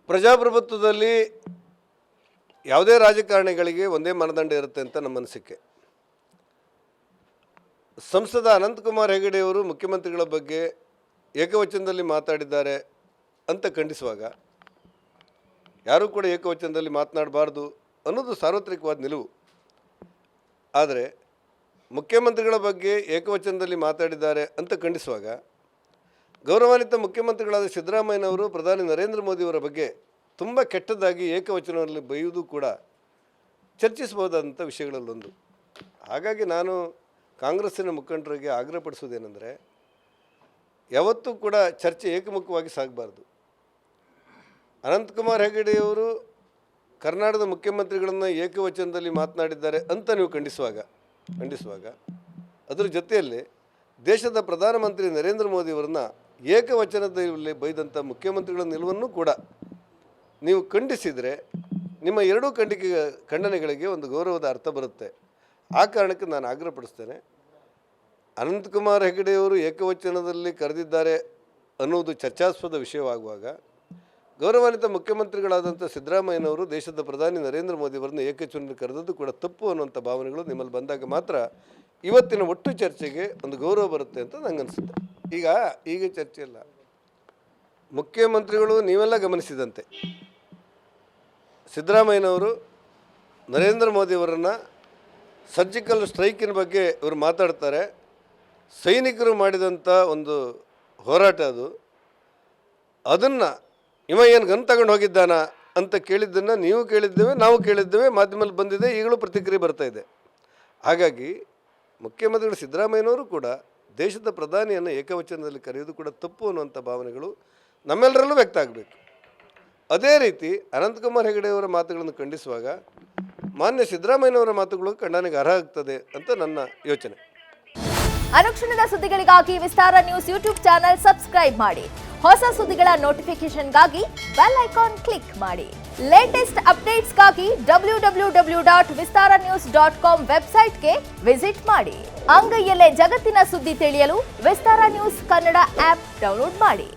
ಪ್ರಜಾಪ್ರಭುತ್ವದಲ್ಲಿ ಯಾವುದೇ ರಾಜಕಾರಣಿಗಳಿಗೆ ಒಂದೇ ಮಾನದಂಡ ಇರುತ್ತೆ ಅಂತ ನಮ್ಮ ಅನಿಸಿಕೆ. ಸಂಸದ ಅನಂತಕುಮಾರ್ ಹೆಗಡೆಯವರು ಮುಖ್ಯಮಂತ್ರಿಗಳ ಬಗ್ಗೆ ಏಕವಚನದಲ್ಲಿ ಮಾತಾಡಿದ್ದಾರೆ ಅಂತ ಖಂಡಿಸುವಾಗ ಯಾರೂ ಕೂಡ ಏಕವಚನದಲ್ಲಿ ಮಾತನಾಡಬಾರ್ದು ಅನ್ನೋದು ಸಾರ್ವತ್ರಿಕವಾದ ನಿಲುವು. ಆದರೆ ಮುಖ್ಯಮಂತ್ರಿಗಳ ಬಗ್ಗೆ ಏಕವಚನದಲ್ಲಿ ಮಾತಾಡಿದ್ದಾರೆ ಅಂತ ಖಂಡಿಸುವಾಗ ಗೌರವಾನ್ವಿತ ಮುಖ್ಯಮಂತ್ರಿಗಳಾದ ಸಿದ್ದರಾಮಯ್ಯನವರು ಪ್ರಧಾನಿ ನರೇಂದ್ರ ಮೋದಿಯವರ ಬಗ್ಗೆ ತುಂಬ ಕೆಟ್ಟದಾಗಿ ಏಕವಚನದಲ್ಲಿ ಬೈಯುವುದು ಕೂಡ ಚರ್ಚಿಸಬಹುದಾದಂಥ ವಿಷಯಗಳಲ್ಲೊಂದು. ಹಾಗಾಗಿ ನಾನು ಕಾಂಗ್ರೆಸ್ಸಿನ ಮುಖಂಡರಿಗೆ ಆಗ್ರಹಪಡಿಸುವುದೇನೆಂದರೆ, ಯಾವತ್ತೂ ಕೂಡ ಚರ್ಚೆ ಏಕಮುಖವಾಗಿ ಸಾಗಬಾರ್ದು. ಅನಂತಕುಮಾರ್ ಹೆಗಡೆಯವರು ಕರ್ನಾಟಕದ ಮುಖ್ಯಮಂತ್ರಿಗಳನ್ನು ಏಕವಚನದಲ್ಲಿ ಮಾತನಾಡಿದ್ದಾರೆ ಅಂತ ನೀವು ಖಂಡಿಸುವಾಗ ಅದರ ಜೊತೆಯಲ್ಲಿ ದೇಶದ ಪ್ರಧಾನಮಂತ್ರಿ ನರೇಂದ್ರ ಮೋದಿಯವರನ್ನ ಏಕವಚನದಲ್ಲಿ ಬೈದಂಥ ಮುಖ್ಯಮಂತ್ರಿಗಳ ನಿಲುವನ್ನು ಕೂಡ ನೀವು ಖಂಡಿಸಿದರೆ ನಿಮ್ಮ ಎರಡೂ ಖಂಡನೆಗಳಿಗೆ ಒಂದು ಗೌರವದ ಅರ್ಥ ಬರುತ್ತೆ. ಆ ಕಾರಣಕ್ಕೆ ನಾನು ಆಗ್ರಹಪಡಿಸ್ತೇನೆ. ಅನಂತಕುಮಾರ್ ಹೆಗಡೆಯವರು ಏಕವಚನದಲ್ಲಿ ಕರೆದಿದ್ದಾರೆ ಅನ್ನುವುದು ಚರ್ಚಾಸ್ಪದ ವಿಷಯವಾಗುವಾಗ ಗೌರವಾನ್ವಿತ ಮುಖ್ಯಮಂತ್ರಿಗಳಾದಂಥ ಸಿದ್ದರಾಮಯ್ಯನವರು ದೇಶದ ಪ್ರಧಾನಿ ನರೇಂದ್ರ ಮೋದಿಯವರನ್ನು ಏಕವಚನದಲ್ಲಿ ಕರೆದದ್ದು ಕೂಡ ತಪ್ಪು ಅನ್ನುವಂಥ ಭಾವನೆಗಳು ನಿಮ್ಮಲ್ಲಿ ಬಂದಾಗ ಮಾತ್ರ ಇವತ್ತಿನ ಒಟ್ಟು ಚರ್ಚೆಗೆ ಒಂದು ಗೌರವ ಬರುತ್ತೆ ಅಂತ ನನಗನ್ಸುತ್ತೆ. ಈಗ ಚರ್ಚೆ ಇಲ್ಲ. ಮುಖ್ಯಮಂತ್ರಿಗಳು ನೀವೆಲ್ಲ ಗಮನಿಸಿದಂತೆ ಸಿದ್ದರಾಮಯ್ಯನವರು ನರೇಂದ್ರ ಮೋದಿಯವರನ್ನು ಸರ್ಜಿಕಲ್ ಸ್ಟ್ರೈಕಿನ ಬಗ್ಗೆ ಇವರು ಮಾತಾಡ್ತಾರೆ. ಸೈನಿಕರು ಮಾಡಿದಂಥ ಒಂದು ಹೋರಾಟ ಅದನ್ನು ಇವ ಏನು ಗನ್ ತಗೊಂಡು ಹೋಗಿದ್ದಾನ ಅಂತ ಕೇಳಿದ್ದನ್ನು ನೀವು ಕೇಳಿದ್ದೇವೆ, ನಾವು ಕೇಳಿದ್ದೇವೆ, ಮಾಧ್ಯಮದಲ್ಲಿ ಬಂದಿದೆ, ಈಗಲೂ ಪ್ರತಿಕ್ರಿಯೆ ಬರ್ತಾ ಇದೆ. ಹಾಗಾಗಿ ಮುಖ್ಯಮಂತ್ರಿಗಳು ಸಿದ್ದರಾಮಯ್ಯನವರು ಕೂಡ ದೇಶದ ಪ್ರಧಾನಿಯನ್ನು ಏಕವಚನದಲ್ಲಿ ಕರೆಯೋದು ಕೂಡ ತಪ್ಪು ಅನ್ನುವಂಥ ಭಾವನೆಗಳು ನಮ್ಮೆಲ್ಲರಲ್ಲೂ ವ್ಯಕ್ತ ಆಗಬೇಕು. ಅದೇ ರೀತಿ ಅನಂತಕುಮಾರ್ ಹೆಗಡೆಯವರ ಮಾತುಗಳನ್ನು ಖಂಡಿಸುವಾಗ ಮಾನ್ಯ ಸಿದ್ದರಾಮಯ್ಯನವರ ಮಾತುಗಳು ಖಂಡನೆಗೆ ಅರ್ಹ ಆಗ್ತದೆ ಅಂತ ನನ್ನ ಯೋಚನೆ. ಅನುಕ್ಷಣದ ಸುದ್ದಿಗಳಿಗಾಗಿ ವಿಸ್ತಾರ ನ್ಯೂಸ್ ಯೂಟ್ಯೂಬ್ ಚಾನೆಲ್ ಸಬ್ಸ್ಕ್ರೈಬ್ ಮಾಡಿ. ಹೊಸ ಸುದ್ದಿಗಳ ನೋಟಿಫಿಕೇಶನ್ಗಾಗಿ ಬೆಲ್ ಐಕಾನ್ ಕ್ಲಿಕ್ ಮಾಡಿ. ಲೇಟೆಸ್ಟ್ ಅಪ್ಡೇಟ್ಸ್ಗಾಗಿ www.vistaranews.com ವೆಬ್ಸೈಟ್ಗೆ ವಿಸಿಟ್ ಮಾಡಿ. ಅಂಗೈಯಲ್ಲೇ ಜಗತ್ತಿನ ಸುದ್ದಿ ತಿಳಿಯಲು ವಿಸ್ತಾರ ನ್ಯೂಸ್ ಕನ್ನಡ ಆಪ್ ಡೌನ್ಲೋಡ್ ಮಾಡಿ.